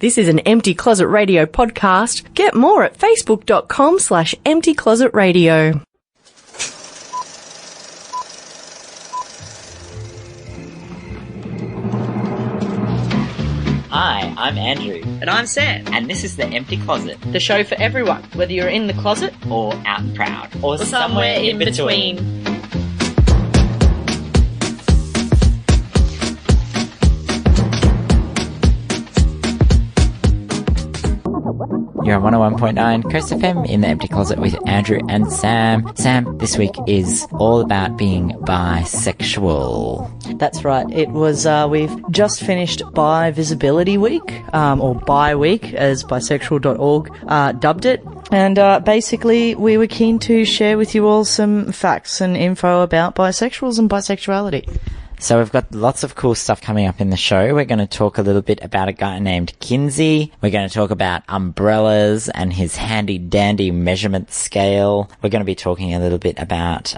This is an Empty Closet Radio podcast. Get more at facebook.com/emptyclosetradio. Hi, I'm Andrew. And I'm Sam. And this is The Empty Closet. The show for everyone, whether you're in the closet Or out and proud. or somewhere in between. You're on 101.9 Coast FM in The Empty Closet with Andrew and Sam. Sam, this week is all about being bisexual. That's right. It was, we've just finished Bi Visibility Week, or Bi Week, as bisexual.org dubbed it. And basically, we were keen to share with you all some facts and info about bisexuals and bisexuality. So we've got lots of cool stuff coming up in the show. We're going to talk a little bit about a guy named Kinsey. We're going to talk about umbrellas and his handy-dandy measurement scale. We're going to be talking a little bit about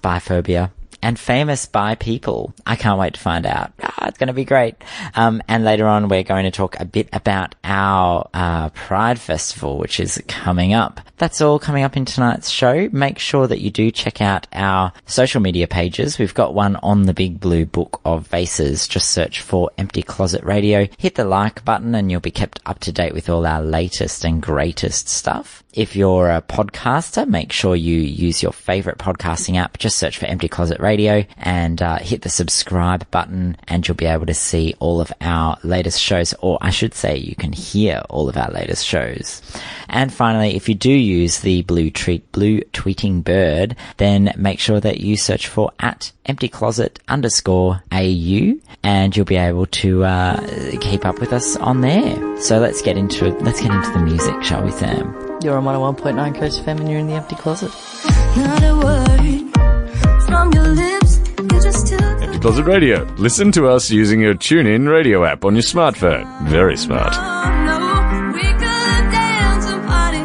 biphobia and famous bi people. I can't wait to find out. It's going to be great. And later on, we're going to talk a bit about our Pride Festival, which is coming up. That's all coming up in tonight's show. Make sure that you do check out our social media pages. We've got one on the Big Blue Book of Faces. Just search for Empty Closet Radio. Hit the like button and you'll be kept up to date with all our latest and greatest stuff. If you're a podcaster, make sure you use your favorite podcasting app. Just search for Empty Closet Radio and hit the subscribe button and you'll be able to see all of our latest shows, or I should say you can hear all of our latest shows. And finally, if you do use the blue tweeting bird, then make sure that you search for @emptycloset_AU and you'll be able to keep up with us on there. So let's get into it. Let's get into the music, shall we, Sam? You're on 101.9 Coast FM and you're in the Empty Closet. Not a word from your lips, you just took Empty Closet Radio. Listen to us using your TuneIn radio app on your smartphone. Very smart. no, we could dance and party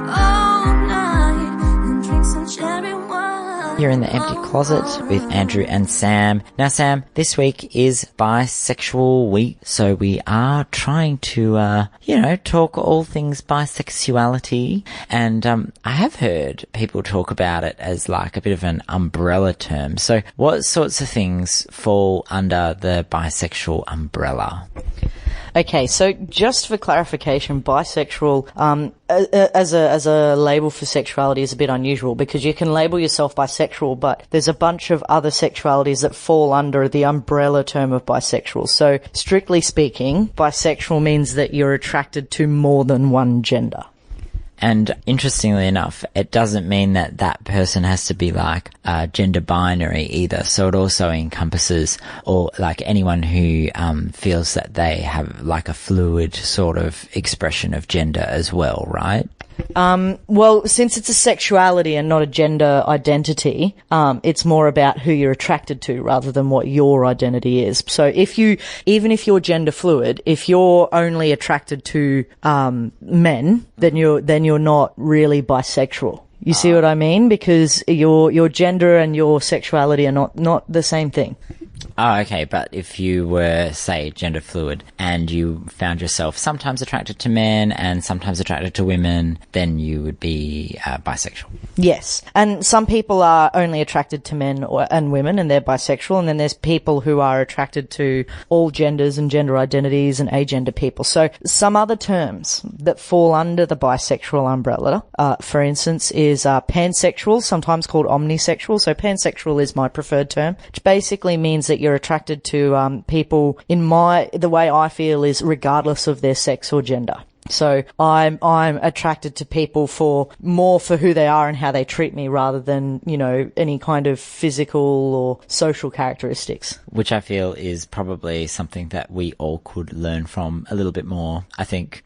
all night and drink some cherry wine. You're in the Empty Closet with Andrew and Sam. Now, Sam, this week is Bisexual Week, so we are trying to, talk all things bisexuality. And I have heard people talk about it as like a bit of an umbrella term. So what sorts of things fall under the bisexual umbrella? Okay, so just for clarification, bisexual, as a label for sexuality is a bit unusual because you can label yourself bisexual, but there's a bunch of other sexualities that fall under the umbrella term of bisexual. So strictly speaking, bisexual means that you're attracted to more than one gender. And interestingly enough, it doesn't mean that that person has to be like gender binary either. So it also encompasses or like anyone who feels that they have like a fluid sort of expression of gender as well, right? Well, since it's a sexuality and not a gender identity, it's more about who you're attracted to rather than what your identity is. So even if you're gender fluid, if you're only attracted to men, then you're not really bisexual. You see what I mean? Because your gender and your sexuality are not the same thing. Oh, okay, but if you were, say, gender fluid and you found yourself sometimes attracted to men and sometimes attracted to women, then you would be bisexual. Yes, and some people are only attracted to men and women and they're bisexual, and then there's people who are attracted to all genders and gender identities and agender people. So some other terms that fall under the bisexual umbrella, for instance, is pansexual, sometimes called omnisexual. So pansexual is my preferred term, which basically means that you're attracted to people the way I feel is regardless of their sex or gender. So I'm attracted to people for who they are and how they treat me rather than, any kind of physical or social characteristics. Which I feel is probably something that we all could learn from a little bit more, I think.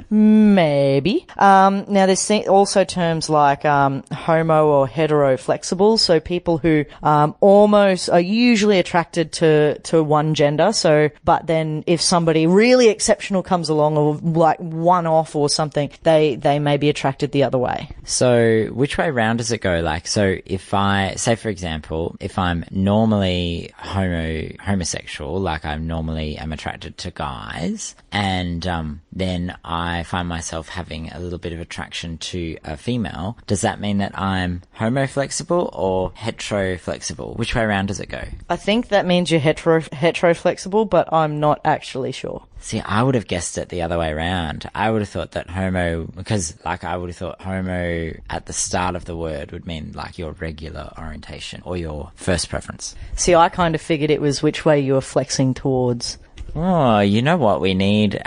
Maybe. Now there's also terms like homo or hetero flexible. So people who almost are usually attracted to one gender. So, but then if somebody really exceptional comes along, or like one-off or something, they may be attracted the other way. So which way round does it go? Like, so if I, say for example, if I'm normally homosexual, like I normally am attracted to guys, and then I find myself having a little bit of attraction to a female, does that mean that I'm homo-flexible or hetero-flexible? Which way around does it go? I think that means you're hetero-flexible, but I'm not actually sure. See, I would have guessed it the other way around. I would have thought that homo, because like I would have thought homo at the start of the word would mean like your regular orientation or your first preference. See, I kind of figured it was which way you were flexing towards. Oh, you know what we need?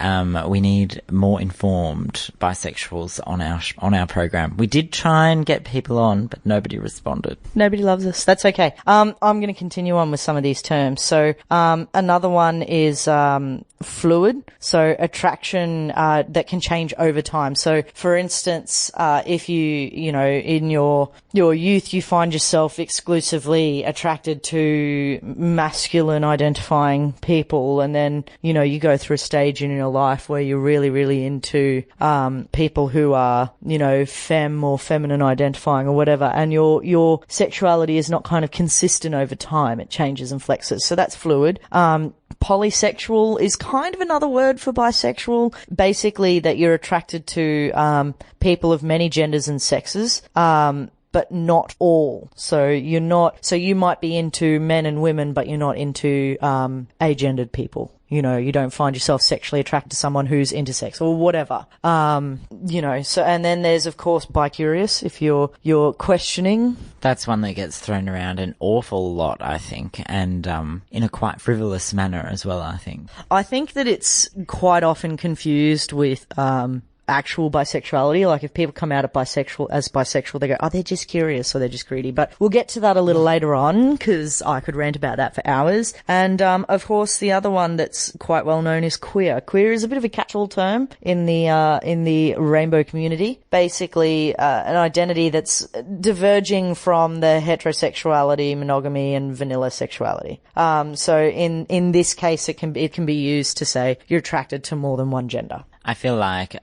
We need more informed bisexuals on our program. We did try and get people on, but nobody responded. Nobody loves us. That's okay. I'm going to continue on with some of these terms. So, another one is, fluid. So attraction, that can change over time. So for instance, if you know, in your youth, you find yourself exclusively attracted to masculine identifying people, and then, you know, you go through a stage in your life where you're really, really into, people who are, you know, femme or feminine identifying or whatever, and your sexuality is not kind of consistent over time. It changes and flexes. So that's fluid. Polysexual is kind of another word for bisexual. Basically, that you're attracted to people of many genders and sexes, but not all. So you might be into men and women, but you're not into agendered people. You know, you don't find yourself sexually attracted to someone who's intersex or whatever. You know, so, and then there's, of course, bicurious, if you're questioning. That's one that gets thrown around an awful lot, I think, and in a quite frivolous manner as well, I think. I think that it's quite often confused with actual bisexuality. Like if people come out as bisexual, they go, oh, they're just curious or they're just greedy. But we'll get to that a little later on, because I could rant about that for hours. And of course, the other one that's quite well known is queer. Queer is a bit of a catch-all term in the rainbow community. Basically, an identity that's diverging from the heterosexuality, monogamy, and vanilla sexuality. So in this case, it can be used to say you're attracted to more than one gender. I feel like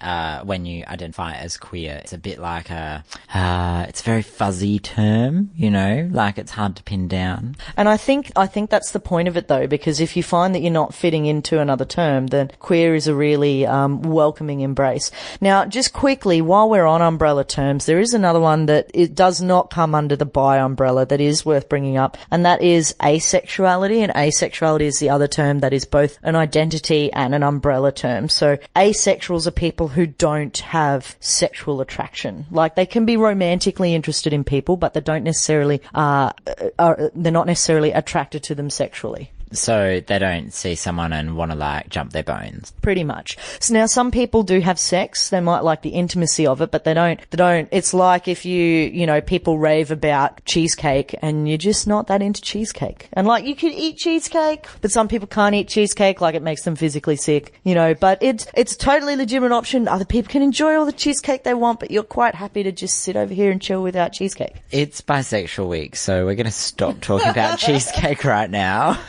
when you identify as queer, it's a bit like it's a very fuzzy term, you know, like it's hard to pin down. And I think that's the point of it, though, because if you find that you're not fitting into another term, then queer is a really welcoming embrace. Now, just quickly, while we're on umbrella terms, there is another one that it does not come under the bi umbrella that is worth bringing up, and that is asexuality. And asexuality is the other term that is both an identity and an umbrella term. So asexuals are people who don't have sexual attraction. Like, they can be romantically interested in people, but they don't necessarily they're not necessarily attracted to them sexually. So they don't see someone and want to like jump their bones. Pretty much. So now some people do have sex. They might like the intimacy of it, but they don't, it's like if you know, people rave about cheesecake and you're just not that into cheesecake. And like, you could eat cheesecake, but some people can't eat cheesecake, like it makes them physically sick, you know, but it's a totally legitimate option. Other people can enjoy all the cheesecake they want, but you're quite happy to just sit over here and chill without cheesecake. It's bisexual week, so we're going to stop talking about cheesecake right now.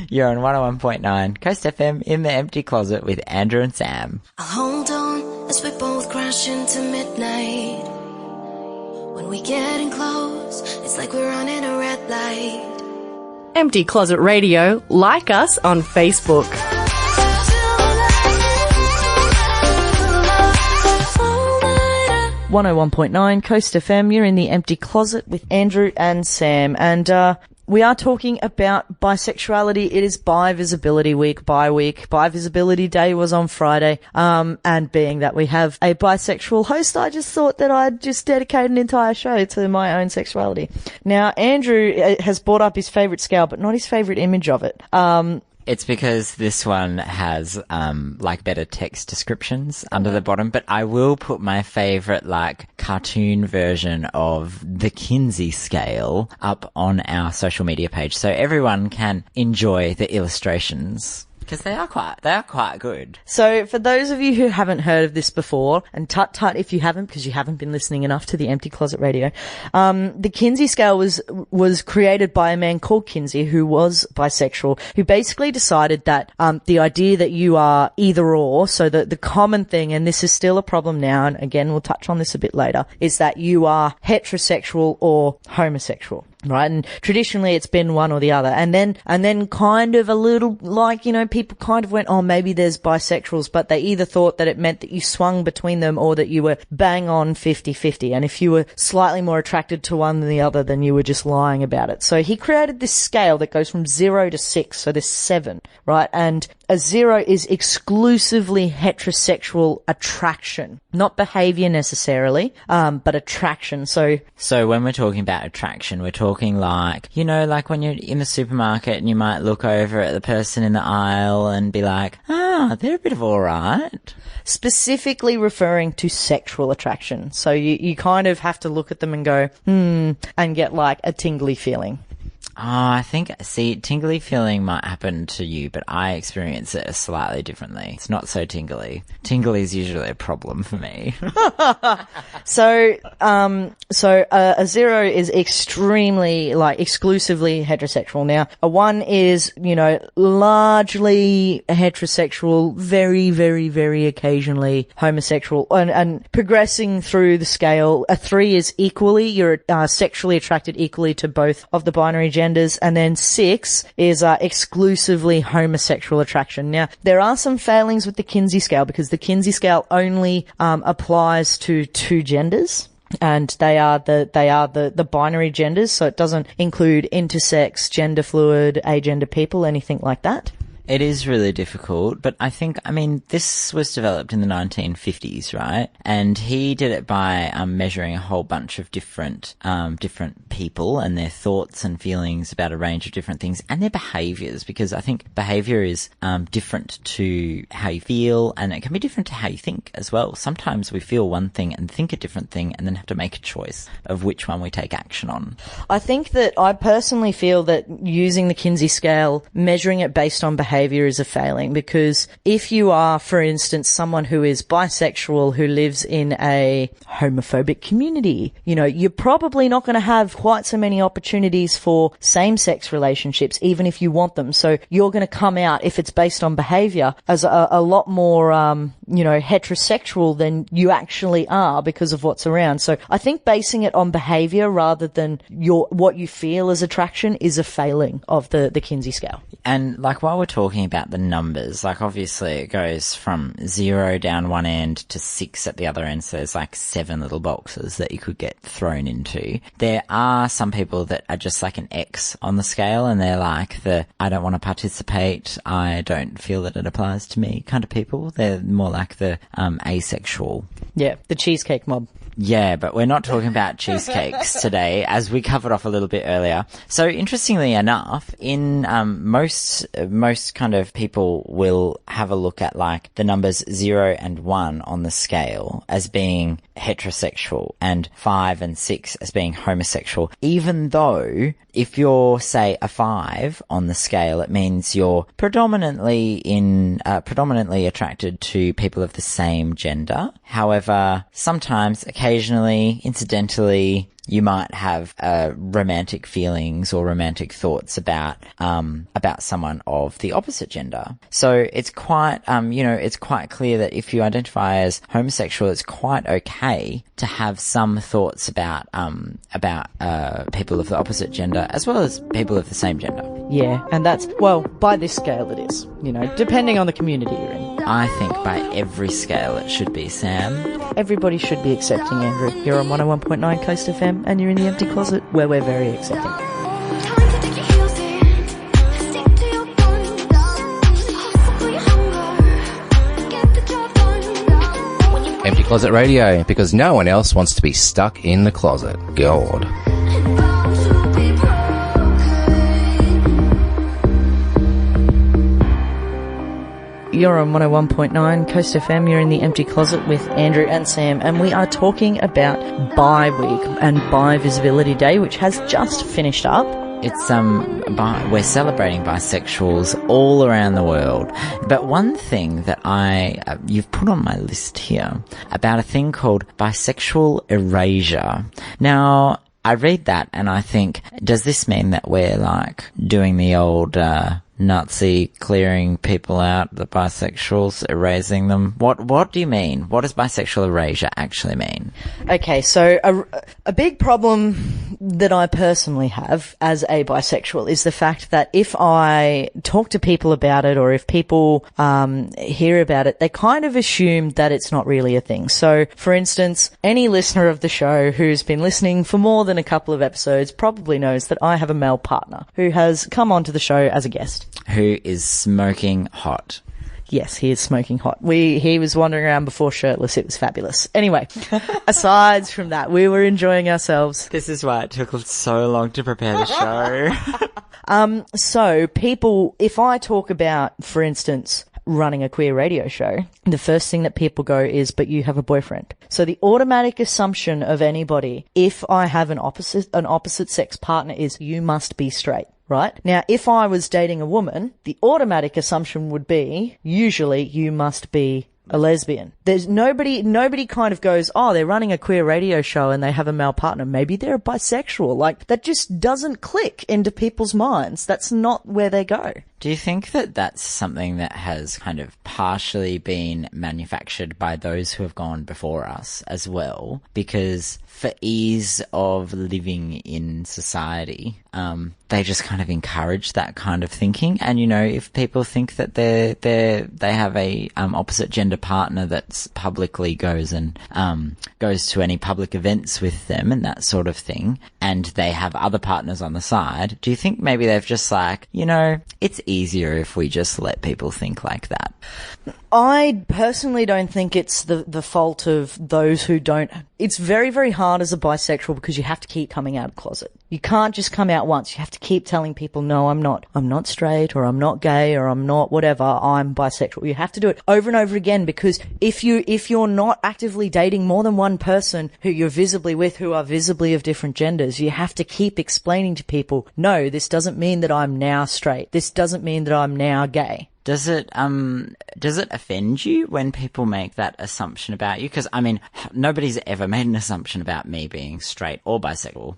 You're on 101.9 Coast FM in the empty closet with Andrew and Sam. I'll hold on as we both crash into midnight. When we getting close, it's like we're running a red light. Empty Closet Radio. Like us on Facebook. 101.9 Coast FM. You're in the empty closet with Andrew and Sam, and we are talking about bisexuality. It is Bi Visibility Week, Bi Week. Bi Visibility Day was on Friday. And being that we have a bisexual host, I just thought that I'd just dedicate an entire show to my own sexuality. Now, Andrew has brought up his favourite scale, but not his favourite image of it. It's because this one has, like better text descriptions under the bottom, but I will put my favorite, like, cartoon version of the Kinsey scale up on our social media page so everyone can enjoy the illustrations. Because they are quite good. So for those of you who haven't heard of this before, and tut if you haven't, because you haven't been listening enough to the Empty Closet Radio, the Kinsey scale was created by a man called Kinsey, who was bisexual, who basically decided that the idea that you are either or, so that the common thing, and this is still a problem now, and again we'll touch on this a bit later, is that you are heterosexual or homosexual. Right, and traditionally it's been one or the other, and then kind of a little, like, you know, people kind of went, oh, maybe there's bisexuals, but they either thought that it meant that you swung between them or that you were bang on 50-50, and if you were slightly more attracted to one than the other, then you were just lying about it. So he created this scale that goes from 0 to 6, so there's 7, right, and a 0 is exclusively heterosexual attraction, not behavior necessarily, but attraction. So when we're talking about attraction, we're talking like, you know, like when you're in the supermarket and you might look over at the person in the aisle and be like, they're a bit of alright. Specifically referring to sexual attraction. So you kind of have to look at them and go, and get like a tingly feeling. I think, tingly feeling might happen to you, but I experience it slightly differently. It's not so tingly. Tingly is usually a problem for me. So a 0 is extremely, like, exclusively heterosexual. Now, a 1 is, you know, largely heterosexual, very, very, very occasionally homosexual, and progressing through the scale. A 3 is you're sexually attracted equally to both of the binary genders, and then 6 is exclusively homosexual attraction. Now, there are some failings with the Kinsey scale, because the Kinsey scale only applies to 2 genders. And they are the binary genders, so it doesn't include intersex, gender fluid, agender people, anything like that. It is really difficult, but I think, this was developed in the 1950s, right? And he did it by measuring a whole bunch of different people and their thoughts and feelings about a range of different things and their behaviours, because I think behaviour is different to how you feel, and it can be different to how you think as well. Sometimes we feel one thing and think a different thing and then have to make a choice of which one we take action on. I think that I personally feel that using the Kinsey scale, measuring it based on behaviour is a failing, because if you are, for instance, someone who is bisexual who lives in a homophobic community, you know, you're probably not going to have quite so many opportunities for same-sex relationships, even if you want them. So you're going to come out, if it's based on behaviour, as a lot more, heterosexual than you actually are because of what's around. So I think basing it on behaviour rather than what you feel as attraction is a failing of the Kinsey scale. And like, while we're talking about the numbers, like, obviously it goes from 0 down one end to 6 at the other end, so there's like 7 little boxes that you could get thrown into. There are some people that are just like an X on the scale, and they're like I don't want to participate, I don't feel that it applies to me kind of people. They're more like the asexual. Yeah, the cheesecake mob. Yeah, but we're not talking about cheesecakes today, as we covered off a little bit earlier. So interestingly enough, in most kind of people will have a look at like the numbers 0 and 1 on the scale as being heterosexual and 5 and 6 as being homosexual, even though if you're, say, a 5 on the scale, it means you're predominantly attracted to people of the same gender. However, sometimes, occasionally, incidentally, you might have romantic feelings or romantic thoughts about someone of the opposite gender. So it's quite, it's quite clear that if you identify as homosexual, it's quite okay to have some thoughts about people of the opposite gender as well as people of the same gender. Yeah, and that's, well, by this scale it is, depending on the community you're in. I think by every scale it should be, Sam. Everybody should be accepting, Andrew. You're on 101.9 Coast FM and you're in the Empty Closet, where we're very accepting. Empty Closet Radio, because no one else wants to be stuck in the closet. God. You're on 101.9 Coast FM. You're in the Empty Closet with Andrew and Sam, and we are talking about Bi Week and Bi Visibility Day, which has just finished up. It's we're celebrating bisexuals all around the world. But one thing that you've put on my list here about a thing called bisexual erasure. Now, I read that and I think, does this mean that we're like doing the old Nazi clearing people out, the bisexuals, erasing them? What do you mean? What does bisexual erasure actually mean? Okay, so a big problem that I personally have as a bisexual is the fact that if I talk to people about it, or if people hear about it, they kind of assume that it's not really a thing. So, for instance, any listener of the show who's been listening for more than a couple of episodes probably knows that I have a male partner who has come onto the show as a guest. Who is smoking hot. Yes, he is smoking hot. He was wandering around before shirtless. It was fabulous. Anyway, aside from that, we were enjoying ourselves. This is why it took so long to prepare the show. So people, if I talk about, for instance, running a queer radio show, the first thing that people go is, but you have a boyfriend. So the automatic assumption of anybody, if I have an opposite sex partner, is you must be straight. Right? Now, if I was dating a woman, the automatic assumption would be, usually, you must be a lesbian. There's nobody kind of goes, oh, they're running a queer radio show and they have a male partner. Maybe they're bisexual. Like, that just doesn't click into people's minds. That's not where they go. Do you think that that's something that has kind of partially been manufactured by those who have gone before us as well? Because for ease of living in society, they just kind of encourage that kind of thinking. And, you know, if people think that they have a opposite gender partner that's publicly goes to any public events with them and that sort of thing, and they have other partners on the side, do you think maybe they've just like, you know, it's easier if we just let people think like that? I personally don't think it's the fault of those who don't. It's very, very hard as a bisexual because you have to keep coming out of the closet. You can't just come out once. You have to keep telling people, no, I'm not straight, or I'm not gay, or I'm not whatever, I'm bisexual. You have to do it over and over again, because if you're not actively dating more than one person who you're visibly with, who are visibly of different genders, you have to keep explaining to people, no, this doesn't mean that I'm now straight. This doesn't mean that I'm now gay. Does it offend you when people make that assumption about you? Because, I mean, nobody's ever made an assumption about me being straight or bisexual.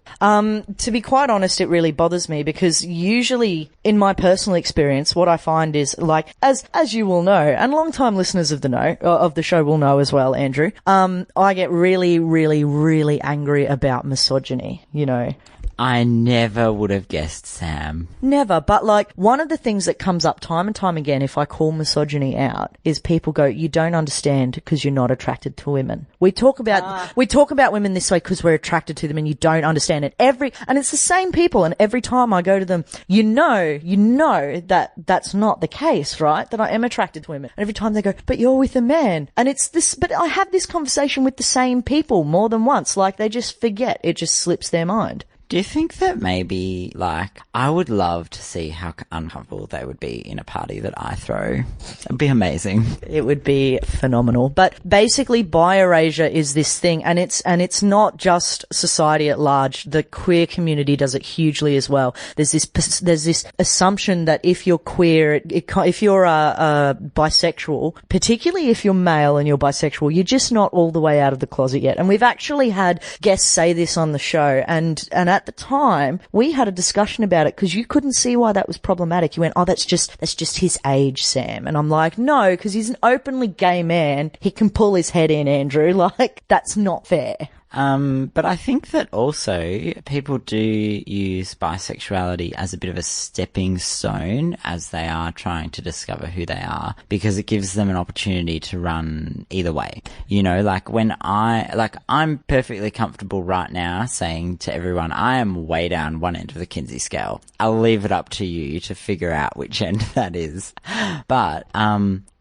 To be quite honest, it really bothers me, because usually, in my personal experience, what I find is, like, as you will know, and long-time listeners of the show will know as well, Andrew, I get really, really, really angry about misogyny, you know. I never would have guessed, Sam. Never. But, like, one of the things that comes up time and time again if I call misogyny out is people go, you don't understand because you're not attracted to women. We talk about women this way because we're attracted to them, and you don't understand it. And it's the same people, and every time I go to them, you know that that's not the case, right? That I am attracted to women. And every time they go, but you're with a man. And it's this, but I have this conversation with the same people more than once. Like, they just forget. It just slips their mind. Do you think that maybe, like, I would love to see how uncomfortable they would be in a party that I throw? It'd be amazing. It would be phenomenal. But basically, bi-erasure is this thing, and it's not just society at large. The queer community does it hugely as well. There's this assumption that if you're queer, if you're a bisexual, particularly if you're male and you're bisexual, you're just not all the way out of the closet yet. And we've actually had guests say this on the show, and at the time, we had a discussion about it because you couldn't see why that was problematic. You went, oh, that's just his age, Sam. And I'm like, no, because he's an openly gay man. He can pull his head in, Andrew. Like, that's not fair. But I think that also people do use bisexuality as a bit of a stepping stone as they are trying to discover who they are, because it gives them an opportunity to run either way. You know, like I'm perfectly comfortable right now saying to everyone, I am way down one end of the Kinsey scale. I'll leave it up to you to figure out which end that is. But,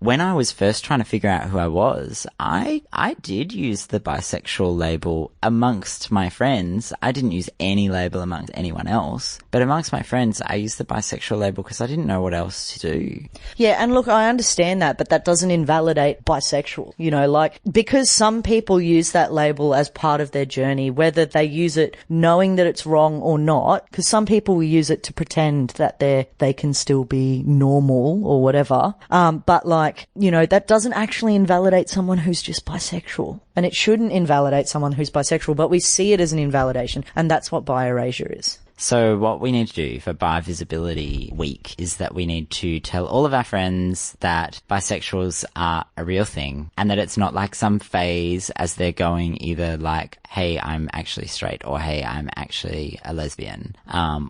when I was first trying to figure out who I was, I did use the bisexual label amongst my friends. I didn't use any label amongst anyone else, but amongst my friends, I used the bisexual label because I didn't know what else to do. Yeah, and look, I understand that, but that doesn't invalidate bisexual. You know, like, because some people use that label as part of their journey, whether they use it knowing that it's wrong or not, because some people will use it to pretend that they can still be normal or whatever. But like, you know, that doesn't actually invalidate someone who's just bisexual. And it shouldn't invalidate someone who's bisexual, but we see it as an invalidation, and that's what bi erasure is. So what we need to do for Bi Visibility Week is that we need to tell all of our friends that bisexuals are a real thing and that it's not like some phase as they're going either like, hey, I'm actually straight, or hey, I'm actually a lesbian,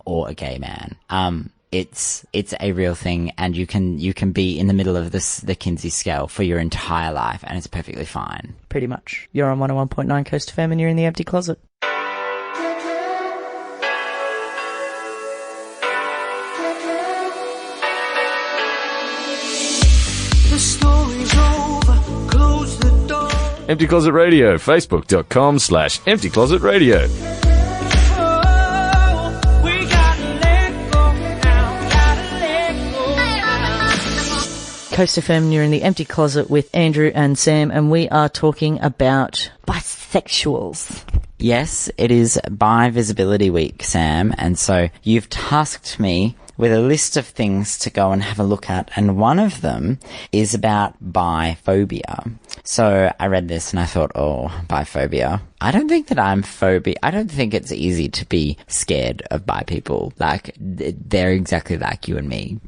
or a gay man. It's a real thing, and you can be in the middle of the Kinsey scale for your entire life, and it's perfectly fine. Pretty much. You're on 101.9 Coast FM and you're in the empty closet. Empty Closet Radio, facebook.com/emptyclosetradio. Coast FM, you're in the empty closet with Andrew and Sam, and we are talking about bisexuals. Yes, it is Bi Visibility Week, Sam, and so you've tasked me with a list of things to go and have a look at, and one of them is about biphobia. So I read this and I thought, oh, biphobia. I don't think that I don't think it's easy to be scared of bi people. Like, they're exactly like you and me.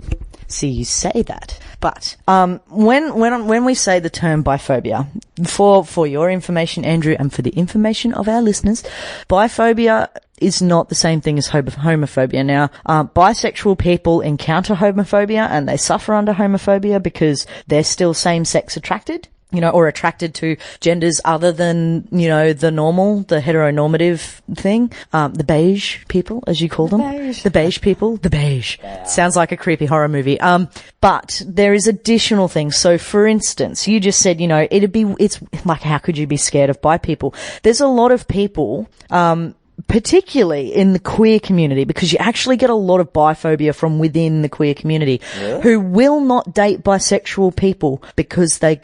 See, you say that, but when we say the term biphobia, for your information, Andrew, and for the information of our listeners, biphobia is not the same thing as homophobia. Now, bisexual people encounter homophobia and they suffer under homophobia because they're still same-sex attracted, you know, or attracted to genders other than, you know, the normal, the heteronormative thing. The beige people, as you call them. The beige people. The beige. Yeah. Sounds like a creepy horror movie. But there is additional things. So, for instance, you just said, you know, it's like, how could you be scared of bi people? There's a lot of people, particularly in the queer community, because you actually get a lot of biphobia from within the queer community, who will not date bisexual people because they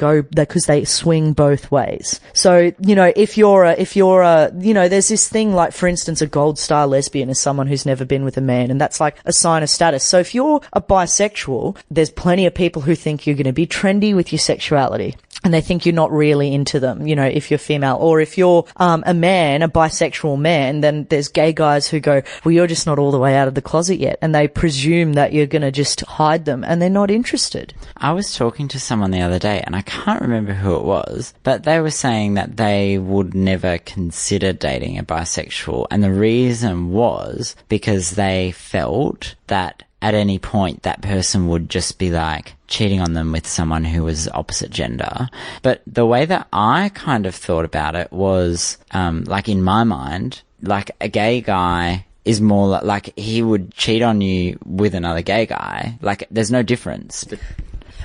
swing both ways. So, you know, if you're a, you know, there's this thing like, for instance, a gold star lesbian is someone who's never been with a man, and that's like a sign of status. So if you're a bisexual, there's plenty of people who think you're going to be trendy with your sexuality. And they think you're not really into them, you know, if you're female. Or if you're a man, a bisexual man, then there's gay guys who go, well, you're just not all the way out of the closet yet. And they presume that you're going to just hide them, and they're not interested. I was talking to someone the other day, and I can't remember who it was, but they were saying that they would never consider dating a bisexual. And the reason was because they felt that at any point that person would just be like cheating on them with someone who was opposite gender. But the way that I kind of thought about it was, like in my mind, like a gay guy is more like he would cheat on you with another gay guy. Like, there's no difference. But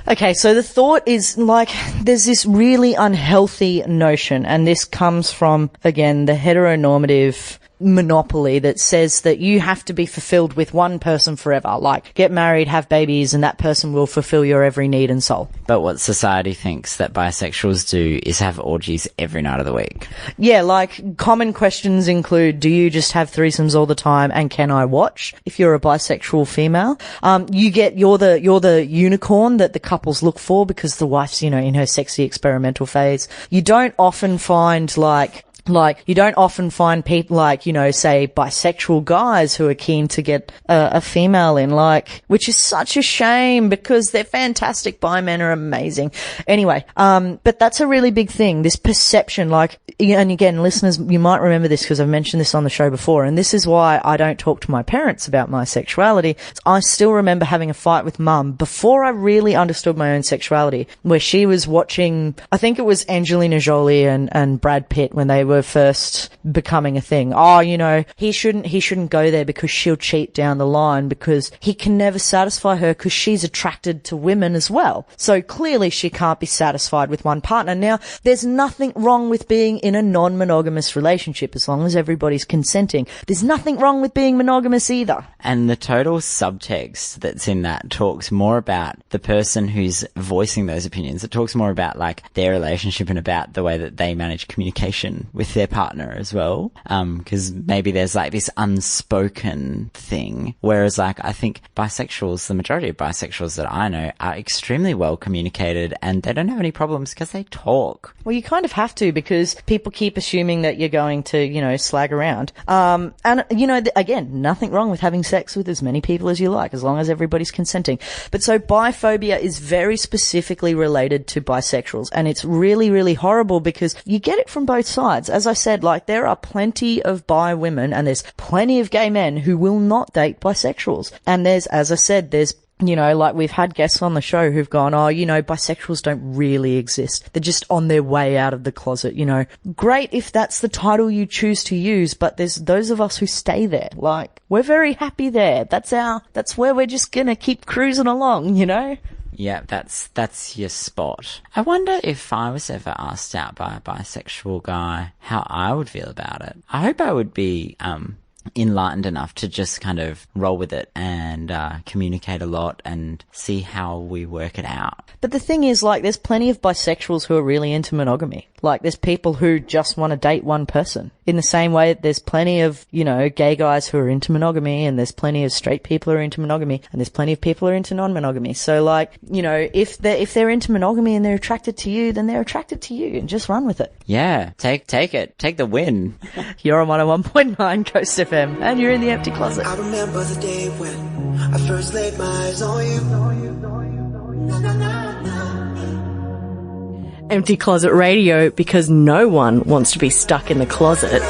okay, so the thought is like, there's this really unhealthy notion, and this comes from, again, the heteronormative monopoly that says that you have to be fulfilled with one person forever. Like, get married, have babies, and that person will fulfill your every need and soul. But what society thinks that bisexuals do is have orgies every night of the week. Yeah, like, common questions include, do you just have threesomes all the time, and can I watch? If you're a bisexual female, you're the unicorn that the couples look for because the wife's, you know, in her sexy experimental phase. You don't often find people like, you know, say bisexual guys who are keen to get a female in, like, which is such a shame because they're fantastic. Bi men are amazing. Anyway, but that's a really big thing, this perception, like, and again, listeners, you might remember this because I've mentioned this on the show before, and this is why I don't talk to my parents about my sexuality. I still remember having a fight with mum before I really understood my own sexuality, where she was watching, I think it was Angelina Jolie and Brad Pitt when they were were first becoming a thing. Oh, you know, he shouldn't go there because she'll cheat down the line, because he can never satisfy her because she's attracted to women as well. So clearly she can't be satisfied with one partner. Now, there's nothing wrong with being in a non-monogamous relationship as long as everybody's consenting. There's nothing wrong with being monogamous either. And the total subtext that's in that talks more about the person who's voicing those opinions. It talks more about like their relationship and about the way that they manage communication with their partner as well. Because maybe there's like this unspoken thing. Whereas like I think bisexuals, the majority of bisexuals that I know are extremely well communicated and they don't have any problems because they talk. Well, you kind of have to, because people keep assuming that you're going to, you know, slag around. And, you know, again, nothing wrong with having sex with as many people as you like, as long as everybody's consenting. But so biphobia is very specifically related to bisexuals, and it's really, really horrible because you get it from both sides. As I said, like, there are plenty of bi women and there's plenty of gay men who will not date bisexuals. And there's, as I said, there's, you know, like we've had guests on the show who've gone, oh, you know, bisexuals don't really exist. They're just on their way out of the closet, you know. Great if that's the title you choose to use, but there's those of us who stay there. Like, we're very happy there. That's where we're just gonna keep cruising along, you know? Yeah, that's your spot. I wonder if I was ever asked out by a bisexual guy, how I would feel about it. I hope I would be, enlightened enough to just kind of roll with it and communicate a lot and see how we work it out. But the thing is, like, there's plenty of bisexuals who are really into monogamy. Like, there's people who just want to date one person. In the same way, there's plenty of, you know, gay guys who are into monogamy, and there's plenty of straight people who are into monogamy, and there's plenty of people who are into non-monogamy. So, like, you know, if they're into monogamy and they're attracted to you, then they're attracted to you, and just run with it. Yeah, take it. Take the win. You're on 101.9 Coast FM, and you're in the empty closet. I remember the day when I first laid my eyes on you. Empty Closet Radio, because no one wants to be stuck in the closet.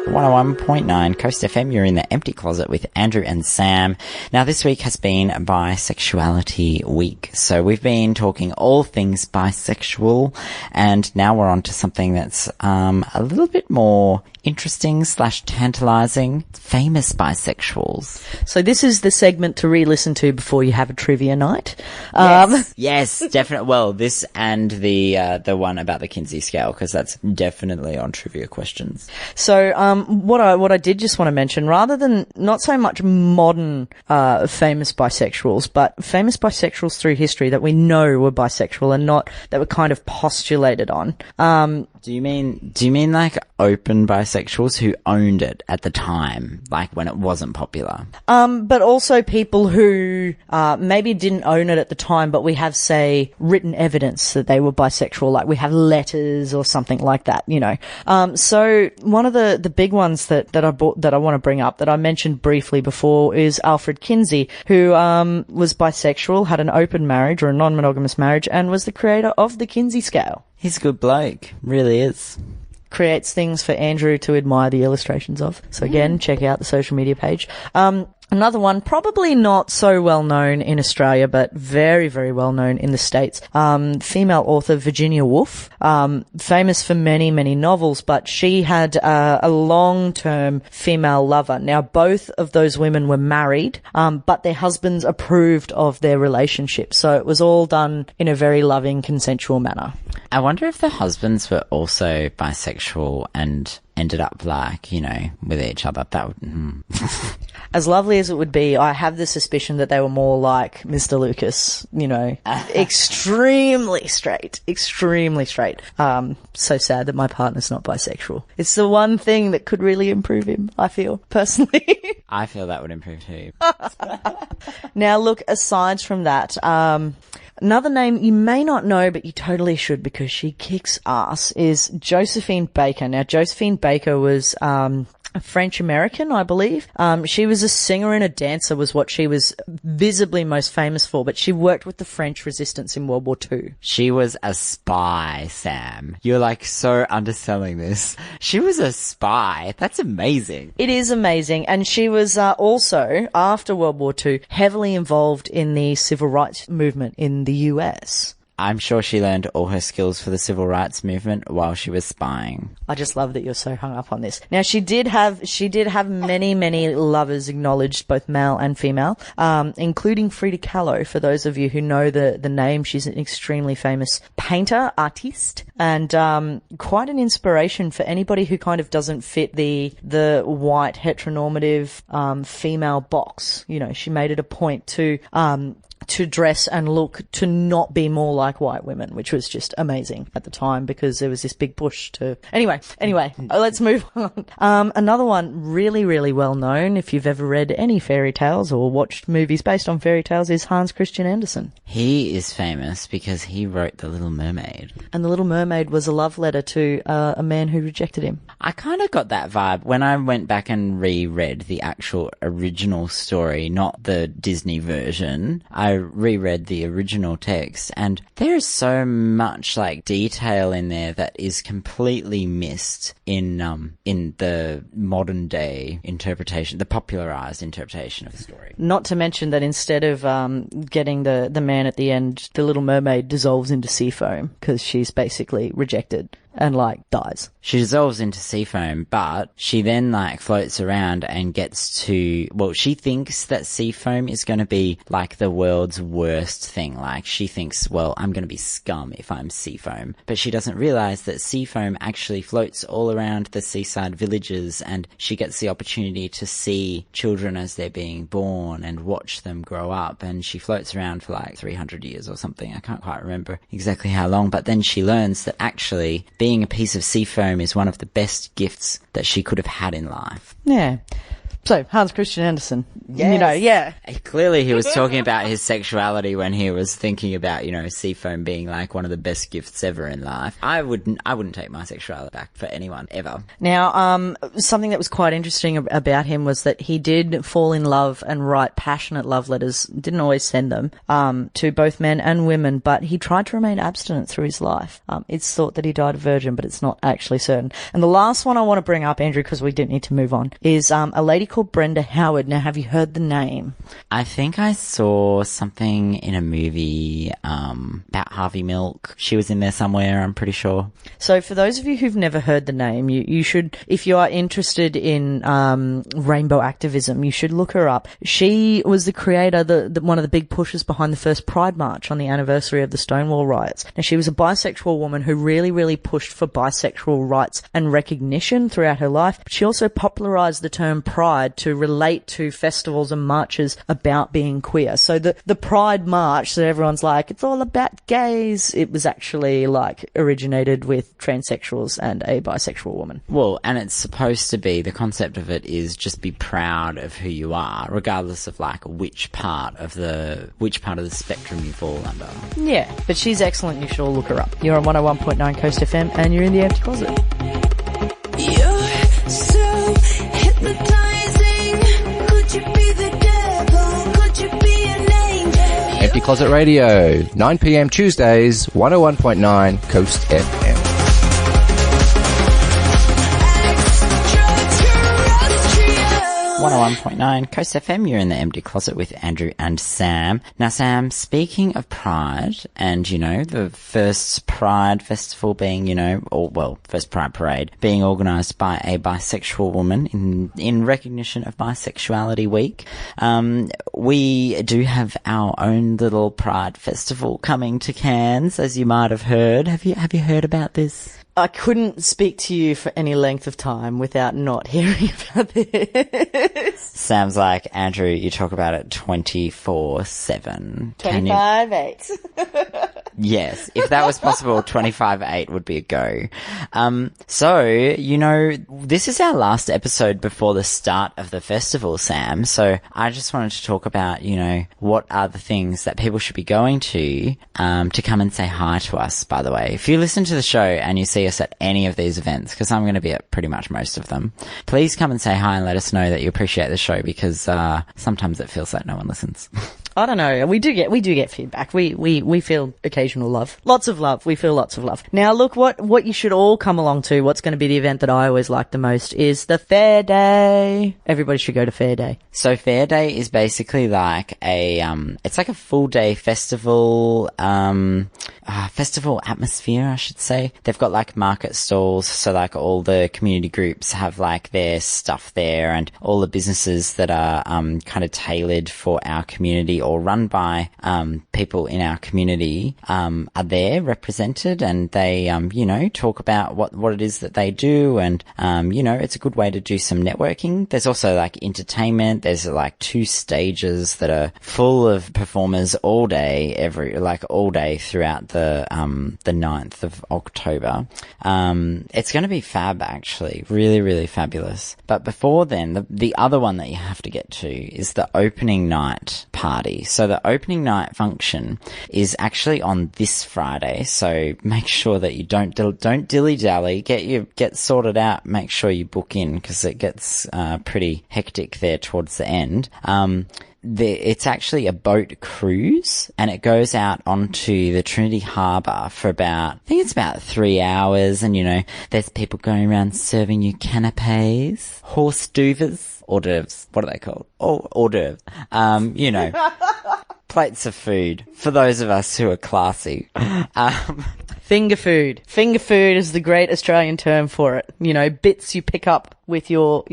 101.9 Coast FM, you're in the Empty Closet with Andrew and Sam. Now, this week has been Bisexuality Week. So we've been talking all things bisexual, and now we're on to something that's a little bit more interesting / tantalizing, famous bisexuals. So this is the segment to re-listen to before you have a trivia night. Yes, definitely. Well, this and the one about the Kinsey scale, because that's definitely on trivia questions. So what I did just want to mention, rather than not so much modern famous bisexuals, but famous bisexuals through history that we know were bisexual and not that were kind of postulated on. Do you mean like open bisexuals who owned it at the time, like when it wasn't popular? But also people who maybe didn't own it at the time, but we have, say, written evidence that they were bisexual, like we have letters or something like that, you know. So one of the big ones that I want to bring up, that I mentioned briefly before, is Alfred Kinsey, who was bisexual, had an open marriage or a non-monogamous marriage, and was the creator of the Kinsey scale. He's a good bloke, really is. Creates things for Andrew to admire the illustrations of. So again, check out the social media page. Another one, probably not so well known in Australia, but very, very well known in the States. Female author Virginia Woolf, famous for many, many novels, but she had a long-term female lover. Now, both of those women were married, but their husbands approved of their relationship. So it was all done in a very loving, consensual manner. I wonder if the husbands were also bisexual and ended up, like, you know, with each other. That would... As lovely as it would be, I have the suspicion that they were more like Mr. Lucas, you know, extremely straight. So sad that my partner's not bisexual. It's the one thing that could really improve him, I feel, personally. I feel that would improve too. Now, look, aside from that, another name you may not know, but you totally should because she kicks ass, is Josephine Baker. Now, Josephine Baker was French-American, I believe. She was a singer and a dancer was what she was visibly most famous for, but she worked with the French resistance in World War II. She was a spy, Sam. You're like so underselling this. She was a spy. That's amazing. It is amazing. And she was also, after World War II, heavily involved in the civil rights movement in the US. I'm sure she learned all her skills for the civil rights movement while she was spying. I just love that you're so hung up on this. Now, she did have many, many lovers acknowledged, both male and female, including Frida Kahlo. For those of you who know the name, she's an extremely famous painter, artiste, and quite an inspiration for anybody who kind of doesn't fit the white heteronormative female box. You know, she made it a point to dress and look to not be more like white women, which was just amazing at the time because there was this big push to... Anyway, let's move on. Another one really, really well known, if you've ever read any fairy tales or watched movies based on fairy tales, is Hans Christian Andersen. He is famous because he wrote The Little Mermaid. And The Little Mermaid was a love letter to a man who rejected him. I kind of got that vibe when I went back and reread the actual original story, not the Disney version. I reread the original text, and there is so much like detail in there that is completely missed in the modern day interpretation, the popularized interpretation of the story. Not to mention that instead of getting the man at the end, the Little Mermaid dissolves into sea foam because she's basically rejected and like dies. She dissolves into sea foam, but she then like floats around and gets to, well, she thinks that sea foam is going to be like the world's worst thing. Like she thinks, well, I'm going to be scum if I'm sea foam. But she doesn't realize that sea foam actually floats all around the seaside villages, and she gets the opportunity to see children as they're being born and watch them grow up. And she floats around for like 300 years or something. I can't quite remember exactly how long, but then she learns that actually being a piece of sea foam is one of the best gifts that she could have had in life. Yeah. So, Hans Christian Andersen, yes. You know, yeah. Clearly he was talking about his sexuality when he was thinking about, you know, sea foam being like one of the best gifts ever in life. I wouldn't take my sexuality back for anyone, ever. Now, something that was quite interesting about him was that he did fall in love and write passionate love letters, didn't always send them, to both men and women, but he tried to remain abstinent through his life. It's thought that he died a virgin, but it's not actually certain. And the last one I want to bring up, Andrew, because we didn't need to move on, is a lady called Brenda Howard. Now, have you heard the name? I think I saw something in a movie about Harvey Milk. She was in there somewhere, I'm pretty sure. So for those of you who've never heard the name, you should, if you are interested in rainbow activism, you should look her up. She was the creator, one of the big pushes behind the first Pride March on the anniversary of the Stonewall riots. Now, she was a bisexual woman who really, really pushed for bisexual rights and recognition throughout her life. She also popularized the term pride to relate to festivals and marches about being queer. So the Pride March that everyone's like, it's all about gays, it was actually like originated with transsexuals and a bisexual woman. Well, and it's supposed to be, the concept of it is just be proud of who you are, regardless of like which part of the spectrum you fall under. Yeah, but she's excellent. You should all look her up. You're on 101.9 Coast FM and you're in the Empty Closet. You're so hypnotizing. Could you be the devil? Could you be an angel? Empty Closet Radio, 9 p.m. Tuesdays, 101.9 Coast FM. 101.9 Coast FM, you're in the Empty Closet with Andrew and Sam. Now, Sam, speaking of Pride, and, you know, the first Pride Festival being, you know, first Pride Parade being organised by a bisexual woman in recognition of Bisexuality Week, we do have our own little Pride Festival coming to Cairns, as you might have heard. Have you heard about this? I couldn't speak to you for any length of time without not hearing about this. Sam's like, Andrew, you talk about it 24/7. 25/8. Yes, if that was possible, 25/8 would be a go. So, you know, this is our last episode before the start of the festival, Sam. So I just wanted to talk about, you know, what are the things that people should be going to come and say hi to us, by the way. If you listen to the show and you see see us at any of these events, because I'm going to be at pretty much most of them, please come and say hi and let us know that you appreciate the show, because sometimes it feels like no one listens. I don't know. We do get feedback. We feel occasional love. Lots of love. We feel lots of love. Now, look, what you should all come along to, what's going to be the event that I always like the most, is the Fair Day. Everybody should go to Fair Day. So Fair Day is basically like it's like a full day festival, festival atmosphere, I should say. They've got like market stalls, so like all the community groups have like their stuff there, and all the businesses that are kind of tailored for our community or run by people in our community are there represented, and they talk about what it is that they do, and it's a good way to do some networking. There's also like entertainment. There's like 2 stages that are full of performers all day throughout the 9th of October. It's going to be fab, actually. Really, really fabulous. But before then, the other one that you have to get to is the opening night party. So the opening night function is actually on this Friday. So make sure that you don't dilly-dally. Get sorted out. Make sure you book in, because it gets pretty hectic there towards the end. It's actually a boat cruise, and it goes out onto the Trinity Harbour for I think it's about 3 hours, and there's people going around serving you canapes, horse d'oeuvres, hors d'oeuvres, what are they called? Hors d'oeuvres. Plates of food, for those of us who are classy. Finger food. Finger food is the great Australian term for it. Bits you pick up with your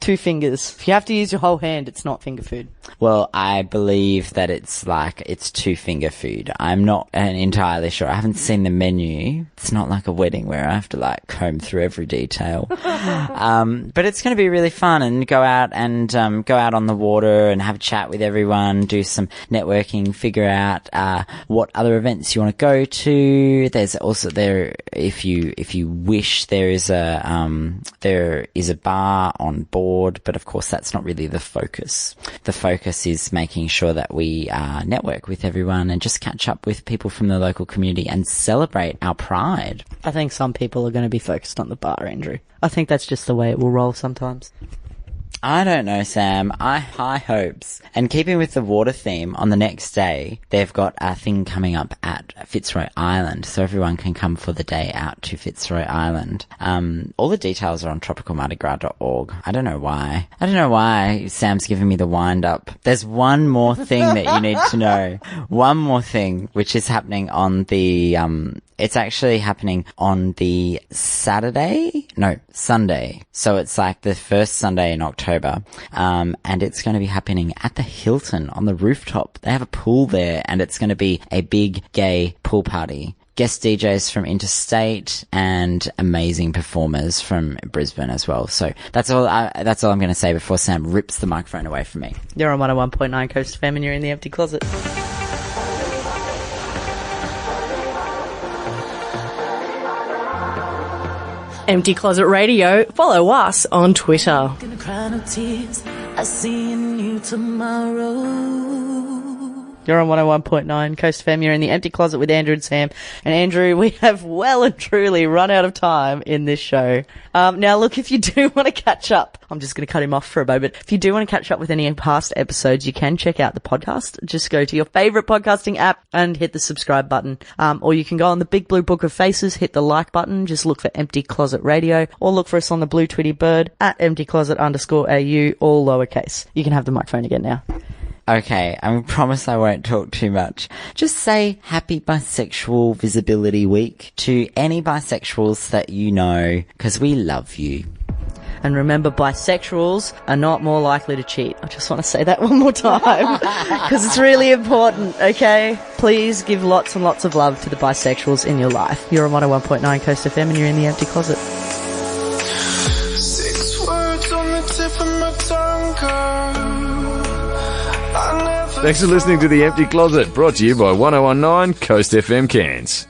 2 fingers. If you have to use your whole hand, it's not finger food. Well, I believe that it's 2-finger food. I'm not entirely sure. I haven't seen the menu. It's not like a wedding where I have to comb through every detail. But it's going to be really fun, and go out on the water and have a chat with everyone, do some networking, figure out what other events you want to go to. There's also if you wish, there is a bar on board, but of course that's not really the focus. The focus is making sure that we network with everyone and just catch up with people from the local community and celebrate our pride. I think some people are going to be focused on the bar, Andrew. I think that's just the way it will roll sometimes. I don't know, Sam. High hopes. And keeping with the water theme, on the next day, they've got a thing coming up at Fitzroy Island, so everyone can come for the day out to Fitzroy Island. All the details are on tropicalmardigras.org. I don't know why Sam's giving me the wind up. There's one more thing that you need to know. One more thing, which is happening on the, it's actually happening on the Sunday. So it's like the first Sunday in October. And it's going to be happening at the Hilton on the rooftop. They have a pool there, and it's going to be a big gay pool party. Guest DJs from interstate and amazing performers from Brisbane as well. So that's all I'm going to say before Sam rips the microphone away from me. You're on 101.9 Coast FM, and you're in the Empty Closet. Empty Closet Radio. Follow us on Twitter. Gonna cry no tears. I see you tomorrow. You're on 101.9 Coast FM. You're in the Empty Closet with Andrew and Sam. And Andrew, we have well and truly run out of time in this show. Now look, if you do want to catch up, I'm just going to cut him off for a moment. If you do want to catch up with any past episodes, you can check out the podcast. Just go to your favorite podcasting app and hit the subscribe button. Or you can go on the big blue book of faces, hit the like button, just look for Empty Closet Radio, or look for us on the blue Twitty bird at emptycloset_AU, all lowercase. You can have the microphone again now. Okay, I promise I won't talk too much. Just say Happy Bisexual Visibility Week to any bisexuals that you know, because we love you. And remember, bisexuals are not more likely to cheat. I just want to say that one more time, because it's really important, okay? Please give lots and lots of love to the bisexuals in your life. You're on 101.9 Coast FM, and you're in the Empty Closet. 6 words on the tip of my tongue, girl. Thanks for listening to The Empty Closet, brought to you by 1019 Coast FM Cairns.